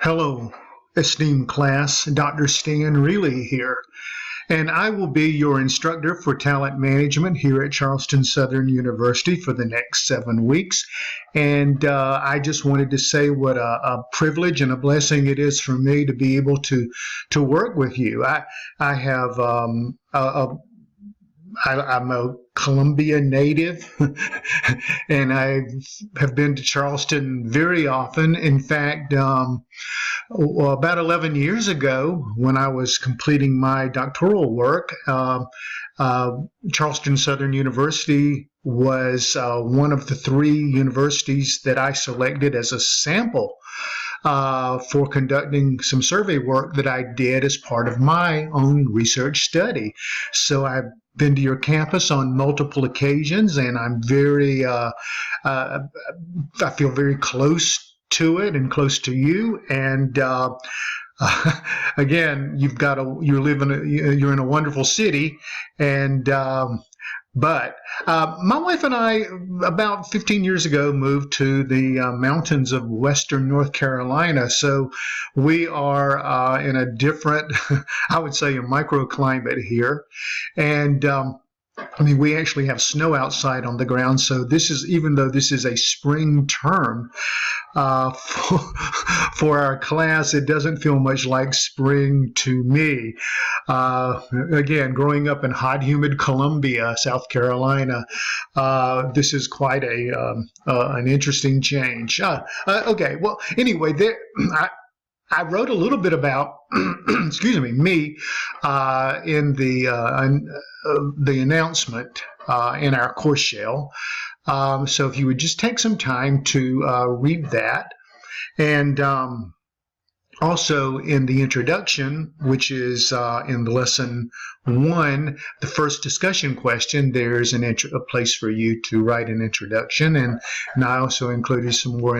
Hello, esteemed class. Dr. Stan Reilly here, and I will be your instructor for talent management here at Charleston Southern University for the next 7 weeks. And I just wanted to say what a privilege and a blessing it is for me to be able to work with you. I have I'm a Columbia native, and I have been to Charleston very often. In fact, about 11 years ago, when I was completing my doctoral work, Charleston Southern University was one of the 3 universities that I selected as a sample for conducting some survey work that I did as part of my own research study. So I've been to your campus on multiple occasions, and I'm I feel very close to it and close to you. And again, you're in a wonderful city, and but my wife and I, about 15 years ago, moved to the mountains of western North Carolina. So we are in a different, I would say, a microclimate here. And we actually have snow outside on the ground. So even though this is a spring term for our class, it doesn't feel much like spring to me. Again, growing up in hot, humid Columbia, South Carolina, this is quite an interesting change. Okay, well, anyway, I wrote a little bit about, excuse me, in the announcement in our course shell. So if you would just take some time to read that. And also in the introduction, which is in the lesson 1, the first discussion question, there's a place for you to write an introduction. And I also included some more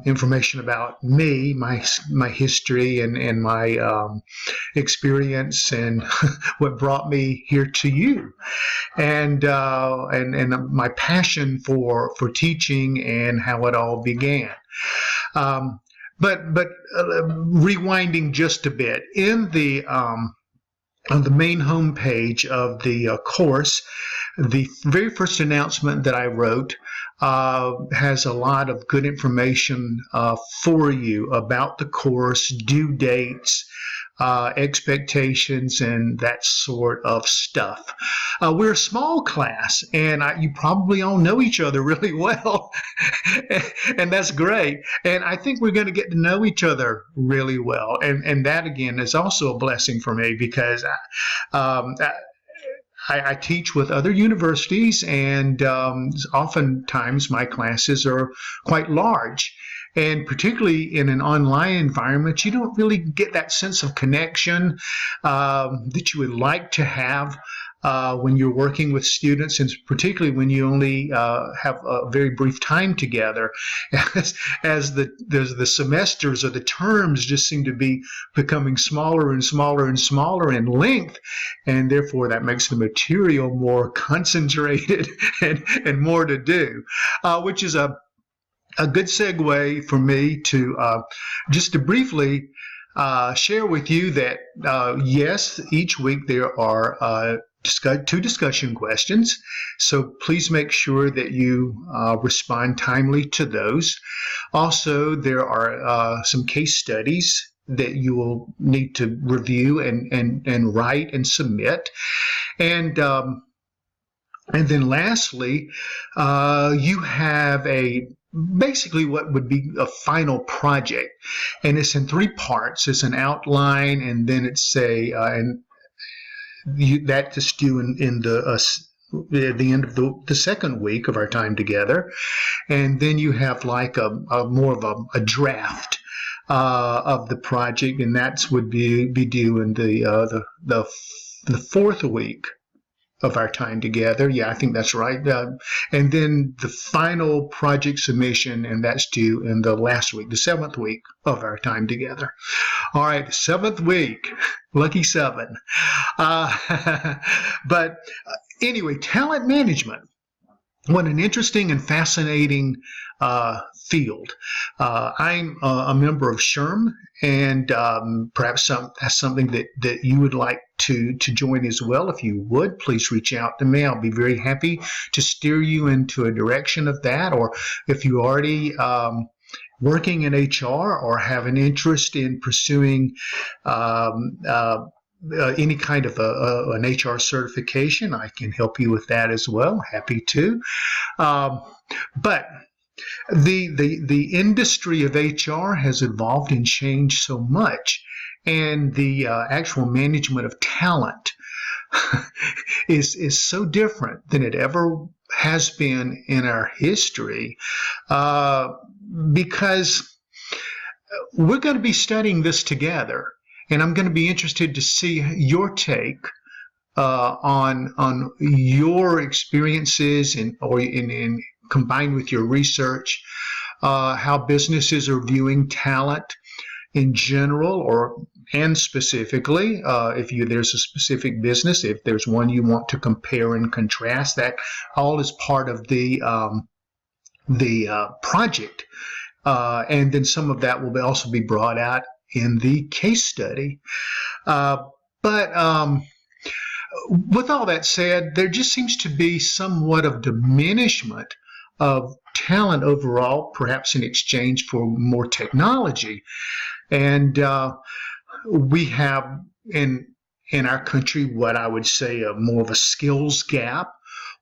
information about me, my history, and my experience, and what brought me here to you, and my passion for teaching and how it all began. But rewinding just a bit, on the main homepage of the course, the very first announcement that I wrote has a lot of good information for you about the course, due dates, expectations, and that sort of stuff. We're a small class, and you probably all know each other really well, and that's great. And I think we're going to get to know each other really well, and that, again, is also a blessing for me, because I teach with other universities, and oftentimes my classes are quite large. And particularly in an online environment, you don't really get that sense of connection that you would like to have when you're working with students, and particularly when you only have a very brief time together, as the semesters or the terms just seem to be becoming smaller and smaller and smaller in length, and therefore that makes the material more concentrated and more to do, which is a good segue for me to just to briefly share with you that, yes, each week there are 2 discussion questions, so please make sure that you respond timely to those. Also, there are some case studies that you will need to review and write and submit. And then lastly, you have basically what would be a final project, and it's in 3 parts. It's an outline, and then it's that is due at the end of the second week of our time together, and then you have like a more of a draft of the project, and that would be due in the 4th week of our time together. Yeah, I think that's right. And then the final project submission, and that's due in the last week, the 7th week of our time together. All right, 7th week, lucky 7. But anyway, talent management. What an interesting and fascinating field. I'm a member of SHRM, and perhaps that's something that you would like to join as well. If you would, please reach out to me. I'll be very happy to steer you into a direction of that. Or if you already working in HR or have an interest in pursuing any kind of an HR certification, I can help you with that as well. Happy to. But the industry of HR has evolved and changed so much, and the actual management of talent is so different than it ever has been in our history, because we're going to be studying this together, and I'm going to be interested to see your take on your experiences or in combined with your research, how businesses are viewing talent in general and specifically, if there's a specific business, if there's one you want to compare and contrast, that all is part of the project. And then some of that will also be brought out in the case study. But with all that said, there just seems to be somewhat of diminishment of talent overall, perhaps in exchange for more technology. And we have in our country what I would say more of a skills gap,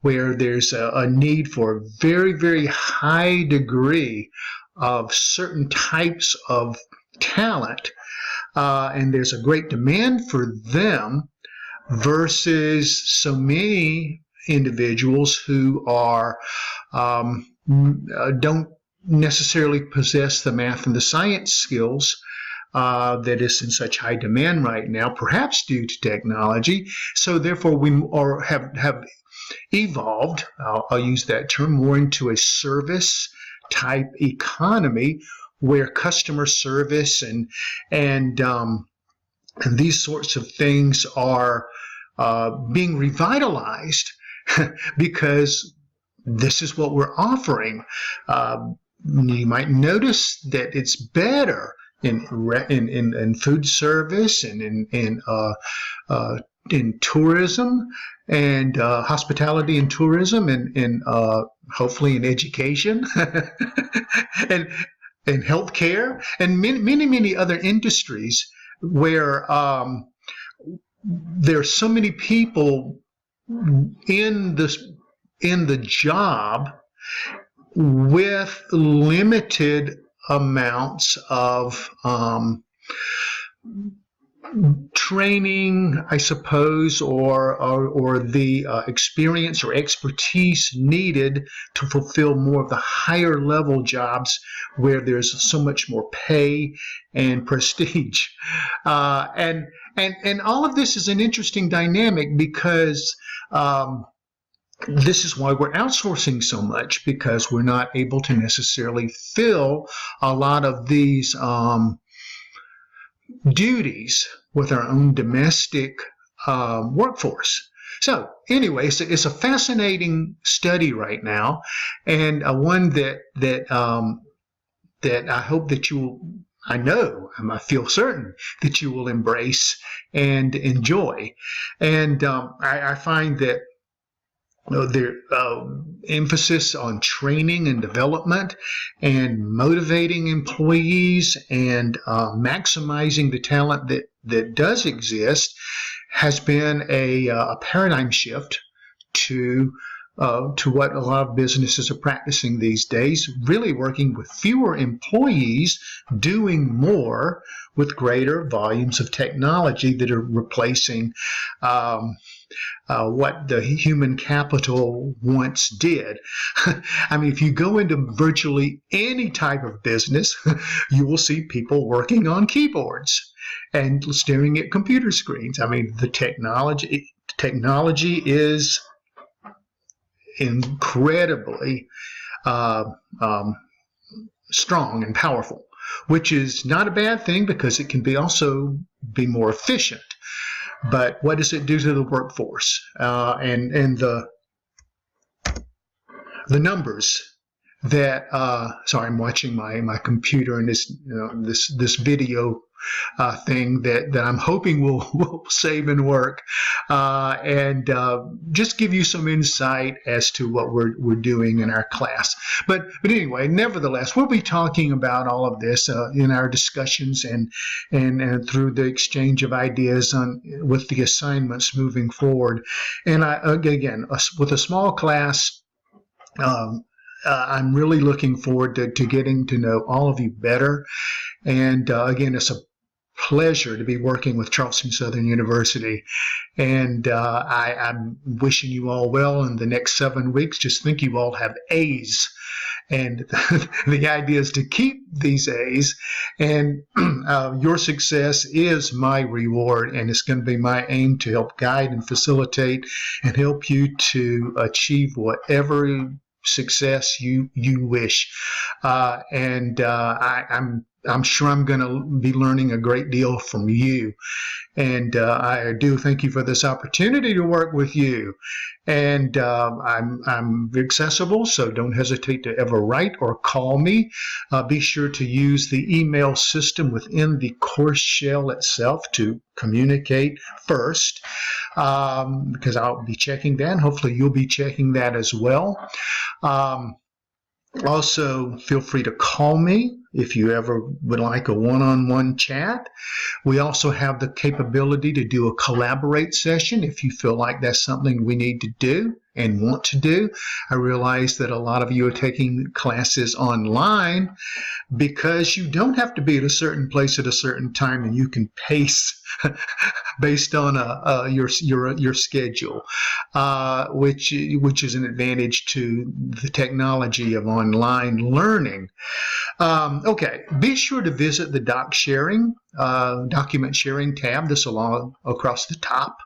where there's a need for a very, very high degree of certain types of talent, and there's a great demand for them versus so many individuals who are don't necessarily possess the math and the science skills that is in such high demand right now, perhaps due to technology. So therefore we have evolved, I'll use that term, more into a service type economy, where customer service and these sorts of things are being revitalized because this is what we're offering. You might notice that it's better in food service and in tourism and hospitality and tourism and hopefully in education and healthcare and many other industries where there's so many people in the job with limited amounts of training, I suppose, or the experience or expertise needed to fulfill more of the higher level jobs where there's so much more pay and prestige. And all of this is an interesting dynamic because this is why we're outsourcing so much, because we're not able to necessarily fill a lot of these duties with our own domestic workforce. So anyway, it's a fascinating study right now, and one that I hope that you will, I feel certain that you will embrace and enjoy. And I find that their emphasis on training and development and motivating employees and maximizing the talent that does exist has been a paradigm shift to what a lot of businesses are practicing these days, really working with fewer employees, doing more with greater volumes of technology that are replacing what the human capital once did. I mean, if you go into virtually any type of business, you will see people working on keyboards and staring at computer screens. I mean, the technology is incredibly strong and powerful, which is not a bad thing because it can also be more efficient. But what does it do to the workforce? And the numbers that sorry, I'm watching my computer and this video thing that I'm hoping will save and work, and just give you some insight as to what we're doing in our class. But anyway, nevertheless, we'll be talking about all of this in our discussions and through the exchange of ideas with the assignments moving forward. And again, with a small class, I'm really looking forward to getting to know all of you better. And again, it's a pleasure to be working with Charleston Southern University. And I'm wishing you all well in the next 7 weeks. Just think you all have A's. And the idea is to keep these A's. And your success is my reward. And it's going to be my aim to help guide and facilitate and help you to achieve whatever success you wish. I'm sure I'm going to be learning a great deal from you. And I do thank you for this opportunity to work with you. And I'm accessible, so don't hesitate to ever write or call me. Be sure to use the email system within the course shell itself to communicate first, because I'll be checking that. Hopefully you'll be checking that as well. Also, feel free to call me if you ever would like a one-on-one chat. We also have the capability to do a collaborate session if you feel like that's something we need to do and want to do. I realize that a lot of you are taking classes online because you don't have to be at a certain place at a certain time, and you can pace based on your schedule, which is an advantage to the technology of online learning. Okay, be sure to visit the document sharing tab that's along across the top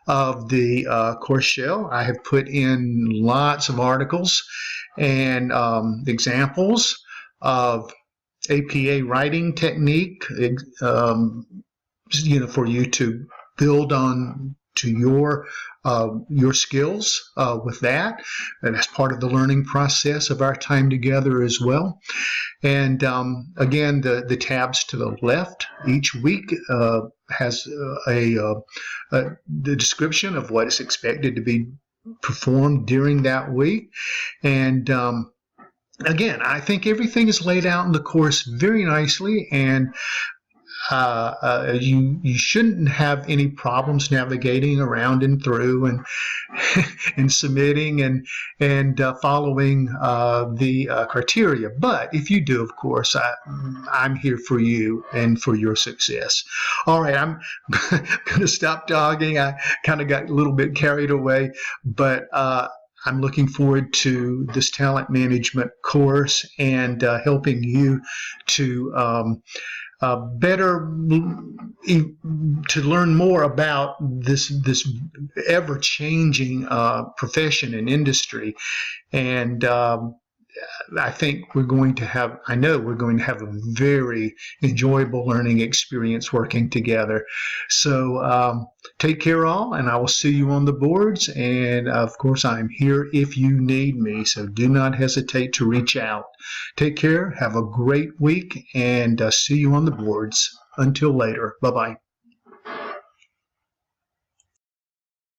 of the course shell. I have put in lots of articles and examples of APA writing technique, for you to build on to your skills with that. And that's part of the learning process of our time together as well. And again, the tabs to the left each week has the description of what is expected to be performed during that week. And again, I think everything is laid out in the course very nicely, and you shouldn't have any problems navigating around and through and submitting and following the criteria. But if you do, of course, I'm here for you and for your success. All right, I'm going to stop talking. I kind of got a little bit carried away, but I'm looking forward to this talent management course and helping you to better to learn more about this ever-changing profession and industry. And I think I know we're going to have a very enjoyable learning experience working together. So take care all, and I will see you on the boards. And of course, I'm here if you need me, so do not hesitate to reach out. Take care, have a great week, and see you on the boards. Until later, bye-bye.